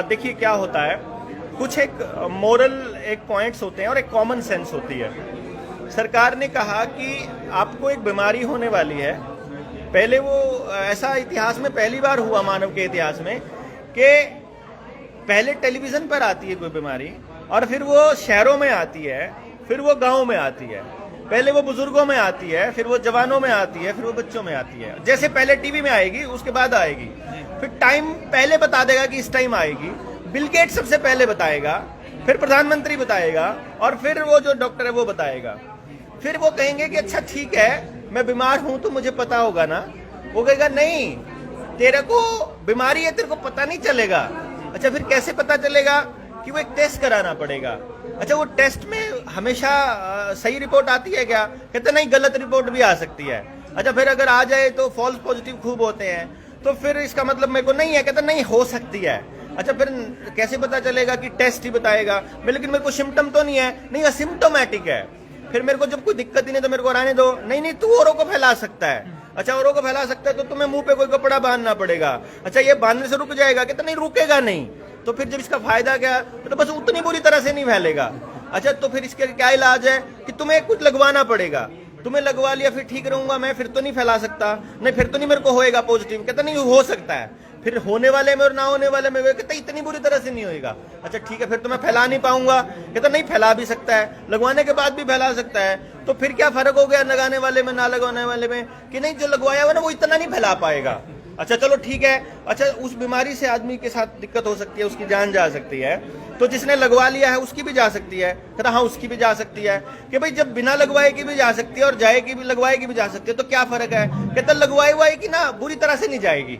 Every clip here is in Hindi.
देखिए क्या होता है, कुछ एक मोरल एक पॉइंट्स होते हैं और एक कॉमन सेंस होती है। सरकार ने कहा कि आपको एक बीमारी होने वाली है। पहले वो ऐसा इतिहास में पहली बार हुआ मानव के इतिहास में कि पहले टेलीविजन पर आती है कोई बीमारी और फिर वो शहरों में आती है, फिर वो गांव में आती है। पहले वो बुजुर्गों में आती है, फिर वो जवानों में आती है, फिर वो बच्चों में आती है। जैसे पहले टीवी में आएगी, उसके बाद आएगी, फिर टाइम पहले बता देगा कि इस टाइम आएगी। बिल गेट्स सबसे पहले बताएगा, फिर प्रधानमंत्री बताएगा और फिर वो जो डॉक्टर है वो बताएगा। फिर वो कहेंगे कि अच्छा ठीक है, मैं बीमार हूं तो मुझे पता होगा ना। वो कहेगा नहीं, तेरे को बीमारी है, तेरे को पता नहीं चलेगा। अच्छा फिर कैसे पता चलेगा? कि वो एक टेस्ट कराना पड़ेगा। अच्छा वो टेस्ट में हमेशा सही रिपोर्ट आती है क्या? कहते नहीं, गलत रिपोर्ट भी आ सकती है। अच्छा फिर अगर आ जाए तो फॉल्स पॉजिटिव खूब होते हैं, तो फिर इसका मतलब मेरे को नहीं है। कहते नहीं, हो सकती है। अच्छा फिर कैसे पता चलेगा? कि टेस्ट ही बताएगा। लेकिन मेरे को सिम्टम तो नहीं है। नहीं, असिम्टोमेटिक है। फिर मेरे को जब कोई दिक्कत ही नहीं तो मेरे को रहने दो। नहीं नहीं, तू औरों को फैला सकता है। अच्छा औरों को फैला सकता है तो तुम्हें मुंह पे कोई कपड़ा बांधना पड़ेगा। अच्छा ये बांधने से रुक जाएगा? कहते नहीं, रुकेगा नहीं। तो फिर जब इसका फायदा क्या? तो बस उतनी बुरी तरह से नहीं फैलेगा। अच्छा तो फिर इसके क्या इलाज है? कि तुम्हें कुछ लगवाना पड़ेगा। तुम्हें लगवा लिया फिर ठीक रहूंगा मैं, फिर तो नहीं फैला सकता। नहीं फिर तो नहीं मेरे को होएगा पॉजिटिव। कहता नहीं, हो सकता है। फिर होने वाले में और ना होने वाले में कहता इतनी बुरी तरह से नहीं होएगा। अच्छा ठीक है, फिर तो मैं फैला नहीं पाऊंगा। कहता नहीं, फैला भी सकता है, लगवाने के बाद भी फैला सकता है। तो फिर क्या फर्क हो गया लगाने वाले में ना लगाने वाले में? कि नहीं, जो लगवाया हुआ ना वो इतना नहीं फैला पाएगा। अच्छा चलो ठीक है। अच्छा उस बीमारी से आदमी के साथ दिक्कत हो सकती है, उसकी जान जा सकती है। तो जिसने लगवा लिया है उसकी भी जा सकती है। कहता हाँ, उसकी भी जा सकती है। कि भाई जब बिना लगवाए की भी जा सकती है और जाए की भी लगवाए की भी जा सकती है, तो क्या फर्क है? कहता लगवाए हुआ की ना बुरी तरह से नहीं जाएगी।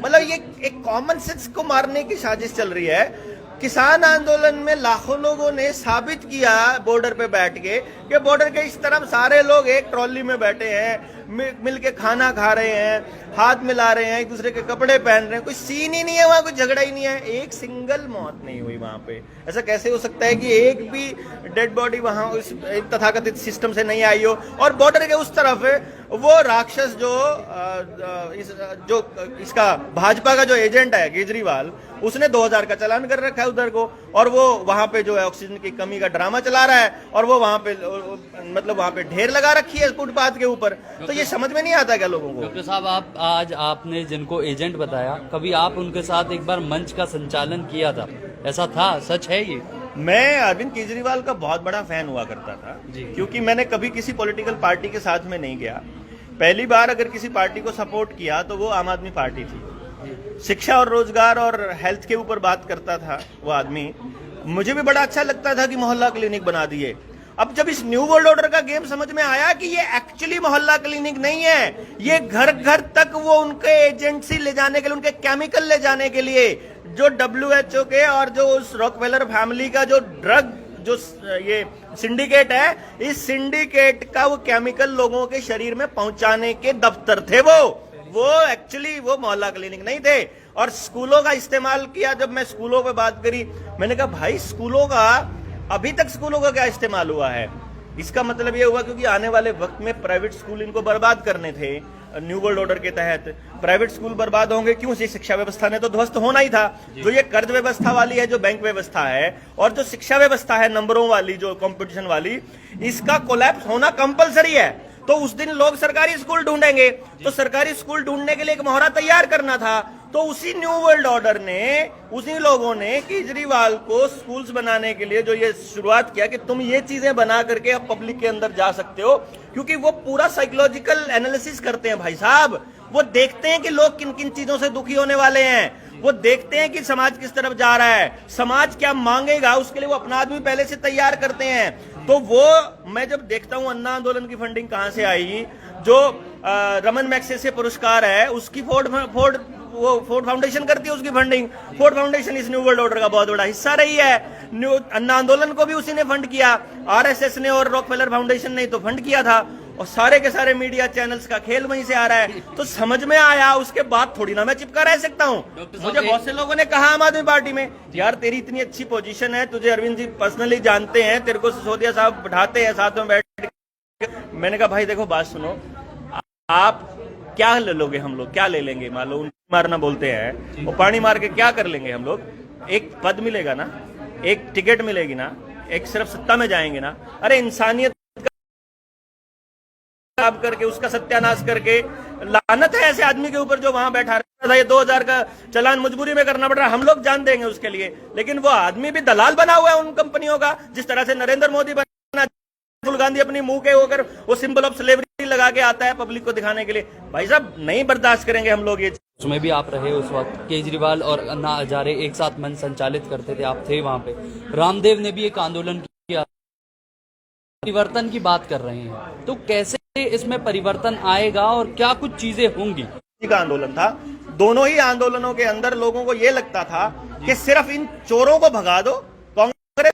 मतलब ये एक कॉमन सेंस को मारने की साजिश चल रही है। किसान आंदोलन में लाखों लोगों ने साबित किया बॉर्डर पे बैठ के कि बॉर्डर के इस तरफ सारे लोग एक ट्रॉली में बैठे हैं, मिलके खाना खा रहे हैं, हाथ मिला रहे हैं, एक दूसरे के कपड़े पहन रहे हैं। कोई सीन ही नहीं है वहां, कोई झगड़ा ही नहीं है, एक सिंगल मौत नहीं हुई वहां पे। ऐसा कैसे हो सकता है कि एक भी डेड बॉडी वहां इस तथाकथित सिस्टम से नहीं आई हो? और बॉर्डर के उस तरफ वो राक्षस जो इसका भाजपा का जो एजेंट है केजरीवाल, उसने 2000 का चालान कर रखा है उधर को, और वो वहां पे जो है ऑक्सीजन की कमी का ड्रामा चला रहा है, और वो वहां पे मतलब वहां पे ढेर लगा रखी है फुटपाथ के ऊपर। तो ये समझ में नहीं आता क्या लोगों को? डॉक्टर साहब, आज आपने जिनको एजेंट बताया, कभी आप उनके साथ एक बार मंच का संचालन किया था, ऐसा था? सच है ये? मैं अरविंद केजरीवाल का बहुत बड़ा फैन हुआ करता था जी, क्योंकि मैंने कभी किसी पॉलिटिकल पार्टी के साथ में नहीं गया। पहली बार अगर किसी पार्टी को सपोर्ट किया तो वो आम आदमी पार्टी थी। शिक्षा और रोजगार और हेल्थ के ऊपर बात करता था वो आदमी। मुझे भी बड़ा अच्छा लगता था कि मोहल्ला क्लिनिक बना दिए। अब जब इस न्यू वर्ल्ड ऑर्डर का गेम समझ में आया कि ये एक्चुअली मोहल्ला क्लिनिक नहीं है, ये घर घर तक वो उनके एजेंसी ले जाने के लिए, उनके केमिकल ले जाने के लिए, जो WHO के और जो उस रॉकफेलर फैमिली का जो ड्रग जो ये सिंडिकेट है, इस सिंडिकेट का वो केमिकल लोगों के शरीर में पहुंचाने के दफ्तर थे वो एक्चुअली वो मोहल्ला क्लिनिक नहीं थे। और स्कूलों का इस्तेमाल किया। जब मैं स्कूलों पे बात करी, मैंने कहा भाई स्कूलों का अभी तक स्कूलों का क्या इस्तेमाल हुआ है? इसका मतलब ये हुआ क्योंकि आने वाले वक्त में प्राइवेट स्कूल इनको बर्बाद करने थे। न्यू वर्ल्ड ऑर्डर के तहत प्राइवेट स्कूल बर्बाद होंगे क्यों? शिक्षा व्यवस्था ने तो ध्वस्त होना ही था। जो ये कर्ज व्यवस्था वाली है, जो बैंक व्यवस्था है, और जो शिक्षा व्यवस्था है नंबरों वाली, जो कंपटीशन वाली, इसका कोलैप्स होना कंपलसरी है। तो उस दिन लोग सरकारी स्कूल ढूंढेंगे। तो सरकारी स्कूल ढूंढने के लिए एक मोहरा तैयार करना था। तो उसी न्यू वर्ल्ड ऑर्डर ने, उसी लोगों ने केजरीवाल को स्कूल्स बनाने के लिए जो ये शुरुआत किया कि तुम ये चीजें बना करके अब पब्लिक के अंदर जा सकते हो, क्योंकि वो पूरा साइकोलॉजिकल एनालिसिस करते हैं भाई साहब। वो देखते हैं कि लोग किन किन चीजों से दुखी होने वाले हैं, वो देखते हैं कि समाज किस तरफ जा रहा है, समाज क्या मांगेगा, उसके लिए वो अपना आदमी पहले से तैयार करते हैं। तो वो मैं जब देखता हूं अन्ना आंदोलन की फंडिंग कहां से आई, जो रमन मैग्सेसे पुरस्कार है उसकी फोर्ड फाउंडेशन करती है उसकी फंडिंग। फोर्ड फाउंडेशन इस न्यू वर्ल्ड ऑर्डर का बहुत बड़ा हिस्सा रही है। अन्ना आंदोलन को भी उसी ने फंड किया, RSS ने और रॉकफेलर फाउंडेशन ने तो फंड किया था, और सारे के सारे मीडिया चैनल्स का खेल वहीं से आ रहा है। तो समझ में आया, उसके बाद थोड़ी ना मैं चिपका रह सकता हूँ। मुझे बहुत से लोगों ने कहा आम आदमी पार्टी में, यार तेरी इतनी अच्छी पोजीशन है, तुझे अरविंद जी पर्सनली जानते हैं, तेरे को सिसोदिया साहब बैठाते हैं साथ में बैठ। मैंने कहा भाई देखो बात सुनो, आप क्या ले लोगे, हम लोग क्या ले लेंगे? मान लो मारना बोलते हैं, वो पानी मार के क्या कर लेंगे हम लोग? एक पद मिलेगा ना, एक टिकट मिलेगी ना, एक सिर्फ सत्ता में जाएंगे ना। अरे इंसानियत खराब करके, उसका सत्यानाश करके, लानत है ऐसे आदमी के ऊपर जो वहां बैठा रहता था। ये 2000 का चालान मजबूरी में करना पड़ रहा है, हम लोग जान देंगे उसके लिए, लेकिन वो आदमी भी दलाल बना हुआ है उन कंपनियों का। जिस तरह से नरेंद्र मोदी बना, राहुल गांधी अपनी मुंह के होकर वो सिंबल ऑफ स्लेवरी लगा के आता है पब्लिक को दिखाने के लिए। भाई साहब नहीं बर्दाश्त करेंगे हम लोग ये। उसमें भी आप रहे उस वक्त, केजरीवाल और अन्ना हजारे एक साथ मंच संचालित करते थे, आप थे वहां पे। रामदेव ने भी एक आंदोलन किया, परिवर्तन की बात कर रहे हैं, तो कैसे इसमें परिवर्तन आएगा और क्या कुछ चीजें होंगी? का आंदोलन था, दोनों ही आंदोलनों के अंदर लोगों को यह लगता था कि सिर्फ इन चोरों को भगा दो। कांग्रेस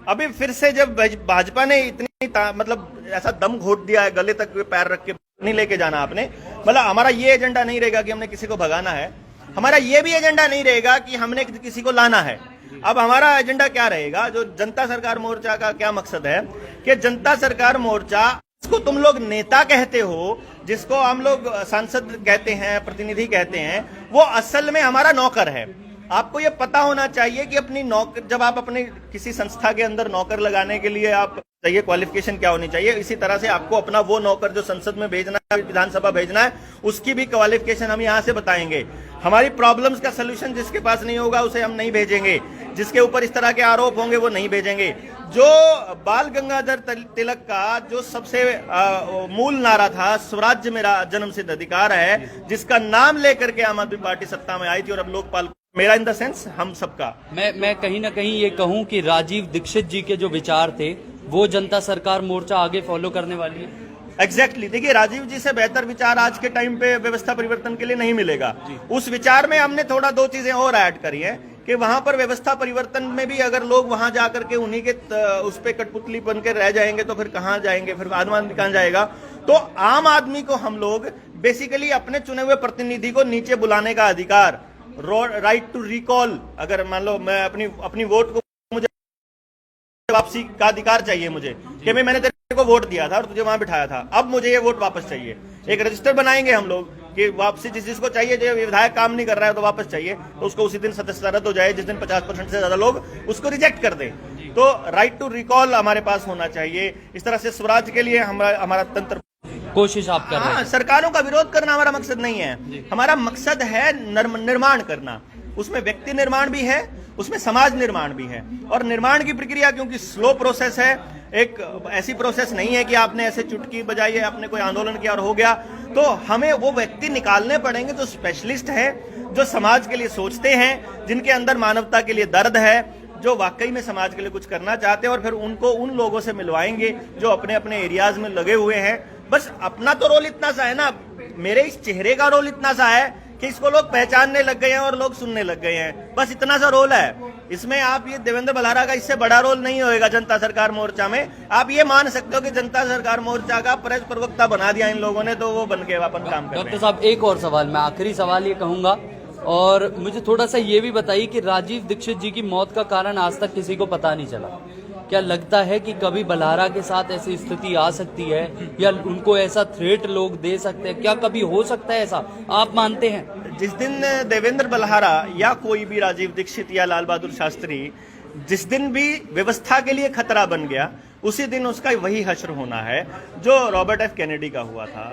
अभी फिर से जब भाजपा ने इतनी मतलब ऐसा दम घोट दिया है, गले तक पैर रख के नहीं लेके जाना आपने, मतलब हमारा ये एजेंडा नहीं रहेगा कि हमने किसी को भगाना है, हमारा ये भी एजेंडा नहीं रहेगा कि हमने किसी को लाना है। अब हमारा एजेंडा क्या रहेगा? जो जनता सरकार मोर्चा का क्या मकसद है कि जनता सरकार मोर्चा, जिसको तुम लोग नेता कहते हो, जिसको हम लोग सांसद कहते हैं, प्रतिनिधि कहते हैं, वो असल में हमारा नौकर है। आपको ये पता होना चाहिए कि अपनी नौकर, जब आप अपने किसी संस्था के अंदर नौकर लगाने के लिए आप चाहिए क्वालिफिकेशन क्या होनी चाहिए, इसी तरह से आपको अपना वो नौकर जो संसद में भेजना है, विधानसभा भेजना है, उसकी भी क्वालिफिकेशन हम यहाँ से बताएंगे। हमारी प्रॉब्लम्स का सोल्यूशन जिसके पास नहीं होगा उसे हम नहीं भेजेंगे, जिसके ऊपर इस तरह के आरोप होंगे वो नहीं भेजेंगे। जो बाल गंगाधर तिलक का जो सबसे मूल नारा था, स्वराज्य मेरा जन्मसिद्ध अधिकार है, जिसका नाम लेकर के आम आदमी पार्टी सत्ता में आई थी, और अब लोकपाल, मेरा इन द सेंस हम सबका, मैं कहीं ना कहीं ये कहूं कि राजीव दीक्षित जी के जो विचार थे वो जनता सरकार मोर्चा आगे फॉलो करने वाली है। एग्जैक्टली देखिए, राजीव जी से बेहतर विचार आज के टाइम पे व्यवस्था परिवर्तन के लिए नहीं मिलेगा। उस विचार में हमने थोड़ा दो चीजें और ऐड करी है कि वहां पर व्यवस्था परिवर्तन में भी अगर लोग वहां जाकर के उन्हीं के उस पे कठपुतली बन के रह जाएंगे तो फिर कहां जाएंगे, फिर आम आदमी कहां जाएगा? तो आम आदमी को हम लोग बेसिकली अपने चुने हुए प्रतिनिधि को नीचे बुलाने का अधिकार, राइट टू रिकॉल, अगर मान लो मैं अपनी वोट को, मुझे वापसी का अधिकार चाहिए मुझे, कि मैंने तेरे को वोट दिया था और तुझे वहां बिठाया था, अब मुझे ये वोट वापस चाहिए। एक रजिस्टर बनाएंगे हम लोग कि वापसी जिसको चाहिए, जो विधायक काम नहीं कर रहा है तो वापस चाहिए, तो उसको उसी दिन सदस्यता रद्द हो जाए जिस दिन 50% से ज्यादा लोग उसको रिजेक्ट कर दें। तो राइट टू रिकॉल हमारे पास होना चाहिए। इस तरह से स्वराज के लिए हमारा तंत्र, कोशिश आप कर रहे हैं। सरकारों का विरोध करना हमारा मकसद नहीं है, हमारा मकसद है निर्माण करना। उसमें व्यक्ति निर्माण भी है, उसमें समाज निर्माण भी है। और निर्माण की प्रक्रिया क्योंकि स्लो प्रोसेस है, एक ऐसी प्रोसेस नहीं है कि आपने ऐसे चुटकी बजाई है, आपने कोई आंदोलन किया और हो गया, तो हमें वो व्यक्ति निकालने पड़ेंगे जो स्पेशलिस्ट है, जो समाज के लिए सोचते हैं, जिनके अंदर मानवता के लिए दर्द है, जो वाकई में समाज के लिए कुछ करना चाहते हैं, और फिर उनको उन लोगों से मिलवाएंगे जो अपने अपने एरियाज में लगे हुए हैं। बस अपना तो रोल इतना सा है ना, मेरे इस चेहरे का रोल इतना सा है कि इसको लोग पहचानने लग गए हैं और लोग सुनने लग गए हैं, बस इतना सा रोल है इसमें। आप ये देवेंद्र बल्हारा का इससे बड़ा रोल नहीं होएगा जनता सरकार मोर्चा में। आप ये मान सकते हो कि जनता सरकार मोर्चा का प्रेस प्रवक्ता बना दिया इन लोगों ने, तो वो बन के अपन काम कर रहे हैं। डॉक्टर साहब, एक और सवाल, मैं आखिरी सवाल ये कहूंगा, और मुझे थोड़ा सा ये भी बताइए कि राजीव दीक्षित जी की मौत का कारण आज तक किसी को पता नहीं चला। क्या लगता है कि कभी बल्हारा के साथ ऐसी स्थिति आ सकती है, या उनको ऐसा थ्रेट लोग दे सकते हैं? क्या कभी हो सकता है ऐसा, आप मानते हैं? जिस दिन देवेंद्र बल्हारा या कोई भी राजीव दीक्षित या लाल बहादुर शास्त्री, जिस दिन भी व्यवस्था के लिए खतरा बन गया, उसी दिन उसका वही हश्र होना है जो रॉबर्ट एफ कैनेडी का हुआ था,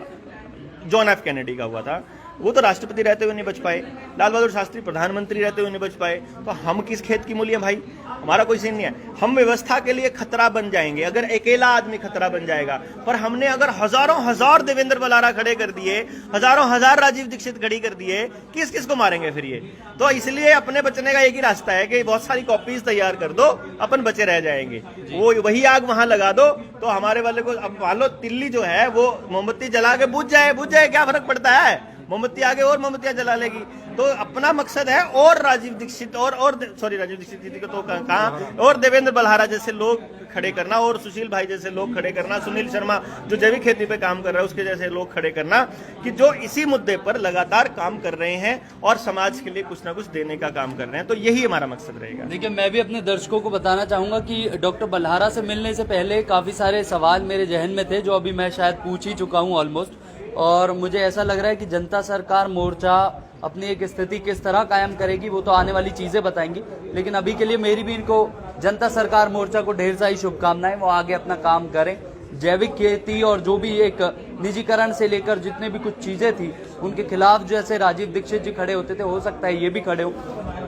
जॉन एफ कैनेडी का हुआ था। वो तो राष्ट्रपति रहते हुए नहीं बच पाए, लाल बहादुर शास्त्री प्रधानमंत्री रहते हुए नहीं बच पाए, तो हम किस खेत की मूली है भाई? हमारा कोई सीन नहीं है। हम व्यवस्था के लिए खतरा बन जाएंगे अगर अकेला आदमी खतरा बन जाएगा, पर हमने अगर हजारों हजार देवेंद्र बल्हारा खड़े कर दिए, हजारों हजार राजीव दीक्षित खड़ी कर दिए, किस किस को मारेंगे फिर ये? तो इसलिए अपने बचने का एक ही रास्ता है कि बहुत सारी कॉपीज तैयार कर दो, अपन बचे रह जाएंगे। वो वही आग वहां लगा दो तो हमारे वाले को, अब मान लो तिल्ली जो है वो मोमबत्ती जला के बुझ जाए, क्या फर्क पड़ता है? मोमबत्ती आगे और मोमबत्तियां जला लेगी। तो अपना मकसद है और राजीव दीक्षित राजीव दीक्षित जी को तो कहाँ, और देवेंद्र बल्हारा जैसे लोग खड़े करना, और सुशील भाई जैसे लोग खड़े करना, सुनील शर्मा जो जैविक खेती पे काम कर रहा है उसके जैसे लोग खड़े करना, कि जो इसी मुद्दे पर लगातार काम कर रहे हैं और समाज के लिए कुछ ना कुछ देने का काम कर रहे हैं। तो यही हमारा मकसद रहेगा। देखिए, मैं भी अपने दर्शकों को बताना चाहूंगा कि डॉक्टर बल्हारा से मिलने से पहले काफी सारे सवाल मेरे जहन में थे जो अभी मैं शायद पूछ ही चुका हूं ऑलमोस्ट। और मुझे ऐसा लग रहा है कि जनता सरकार मोर्चा अपनी एक स्थिति किस तरह कायम करेगी वो तो आने वाली चीजें बताएंगी, लेकिन अभी के लिए मेरी भी इनको जनता सरकार मोर्चा को ढेर सारी शुभकामनाएं। वो आगे अपना काम करें, जैविक खेती और जो भी एक निजीकरण से लेकर जितने भी कुछ चीजें थी उनके खिलाफ जैसे राजीव दीक्षित जी खड़े होते थे, हो सकता है ये भी खड़े हो।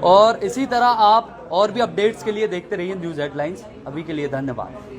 और इसी तरह आप और भी अपडेट्स के लिए देखते रहिए न्यूज हेडलाइंस। अभी के लिए धन्यवाद।